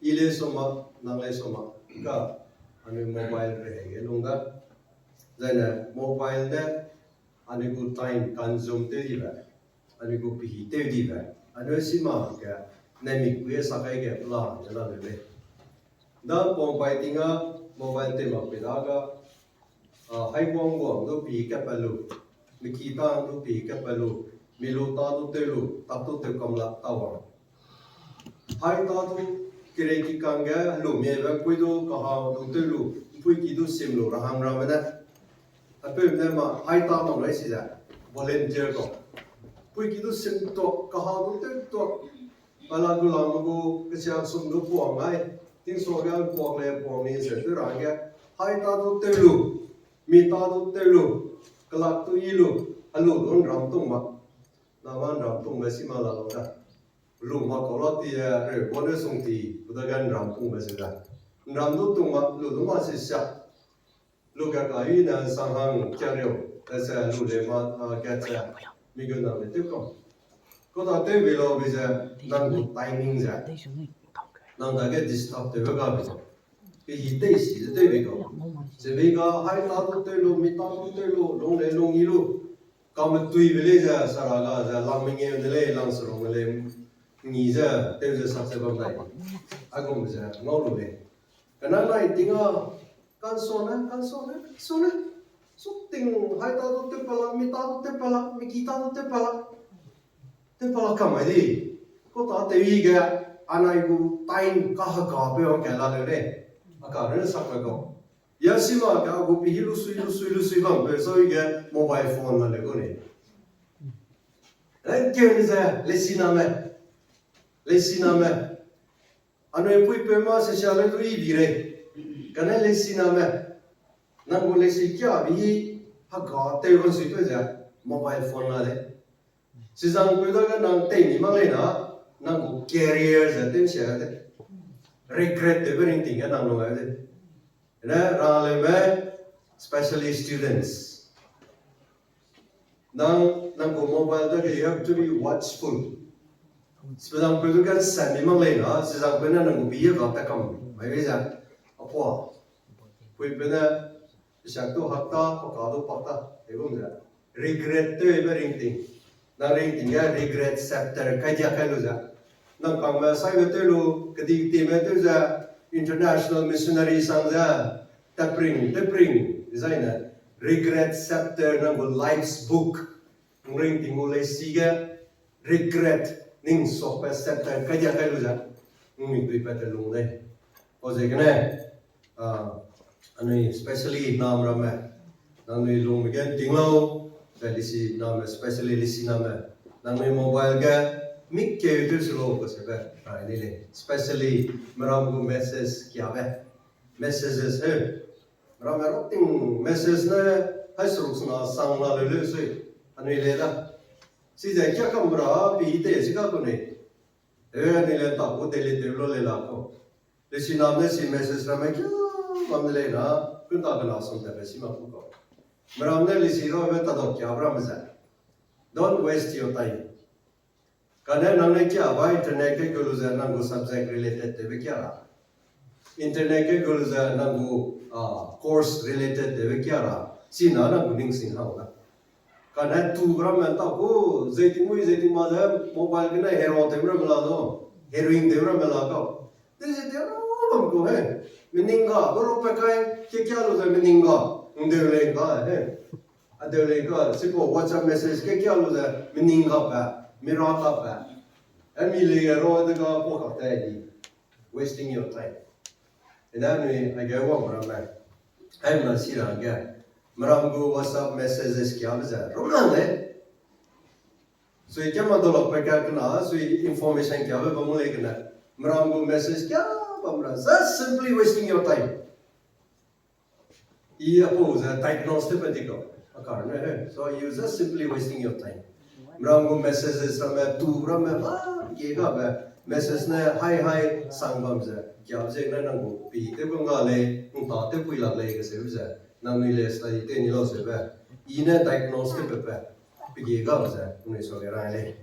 ile soma nangle soma ka anu mobile re lunga zana mobile ne anu ku time consume te diba anu ku pehi te diba anu sima ka nami ku sakai ke plan jala le da pompai tinga mobile te ma pedaga hai bong bong do pehi ka palu mikita do pehi ka palu milu ta do te lu ta tu te kamla tawa hai ta do kire ki kanga lu me ba pui do ka ha do te lu pui ki do sim lu rahang ramana ape ne ma hai ta ma lai si ja volunteer ko pui ki do sim to ka ha do te to bala gu la go ka sia sum do po ngai ting so ga po le po ni se tu ra ga hai ta do te lu mi ta do te lu kala tu yi lu alu don ram tung ma na man ram tung ma si ma la lo da lu ma ko la ti re bo ne sung ti bu da gan ram tung ma se da ram do tung ma lu do ma se sha lu ga ka yi na sang hang kya ryo ta sa lu le ma ka cha mi gu na le te ko ko da te vi lo bi sa nang ku timing ja nang da ge disturb te ga bi cái gì tây sĩ tây về có, sẽ về có hai ta tu tây lu, mi ta tu tây lu, long lệ long ilu, còn một tùy về lấy ra, sao là ra làm mình nghe về lấy, làm sự long lệ, nghĩ ra, tây ra sắp sẽ bằng này, à cũng bây giờ ngâu luôn đấy, cái này tiếng can son á, số tiếng hai ta tu tây pala, mi ta tu tây pala, mi kita tu tây pala cầm cái gì, có ta tây vì cái anh ấy cũng time cả bây giờ cái là đấy. Akarnya sampai kau, ya sih mah aku pilih lu sui bang, besok ini mobile phone lah lego ni. Kau ni saya lesi nama, anu yang pui pema sesiapa tu ini bire, kerana lesi nama, nang boleh lesi kia bihi hak telefon sui tu je, mobile phone lah le. Sesang pui tu kan nang ni mang le na, nang carrier je tu siapa tu. Regret the very thing kan nang longai de na rale me especially students nang ko mobile da you have to be watchful sebab perlu kan sami mang lain ha sebab pernah nang biya ka ta kam mai bisa apa pui pernah satu hakta pakado pakta ebom ja regret the very thing na ring ya regret chapter kaja kalu ja nang kang ma sai te lu kadi ti me te ja international missionary sang ja tapring designer regret chapter nang life's book ring tingule siga regret ning so pa chapter kaja kai lu ja mi tu pa te lu ne o je kene anui especially nam rama nang ni lu mi gen tinglo da lisi nam especially lisi nam nang ni mobile ga Mik ke itu slow ko sebe, ini le. Especially meram ko message kya be, messages he. Meram ting message na hai suruk na sang na le sui, anu le da. Si jai kya kamera pi te sika ko ne. Ni le ta ko te le le la ko. Le si nam ne si message na me kya mam le na, kun ta kana sum te si ma ko. Meram ne le si ro be ta do kya bra me za. Don't waste your time. Karena nang kia apa internet ke gulusan nang subject related debe kia la, internet ke gulusan nang course related debe kia la, si nana guning sing hau la. Karena tu beram mentau ko zaiting mana mobile kena hero tebra melado, heroin tebra melado. Jadi dia orang ko he, meninggal, baru pakai kia lu saya meninggal, undeh ka he, ada siapa WhatsApp message kia lu saya meninggal ba. Mirata ba, Emily ro de ga poka tadi, wasting your time. Dan ni agak wang ramai, ay masih lagi, meramgu WhatsApp messages kia beza, romang le. So ikan madolak pakai kena, so information kia be pemulai kena, meramgu message kia, pemulai, just simply wasting your time. Ia apa uza diagnostic petiko, akarnya, so you just simply wasting your time. Meramgu messages ramai tu ramai ye ga ba message na hai sangbam je kya je na nang pi te bunga le ta te pui la le ke se je nang ni le study te ni lo se ba ine diagnostic pe pe ye ga ba je ni so ga ra le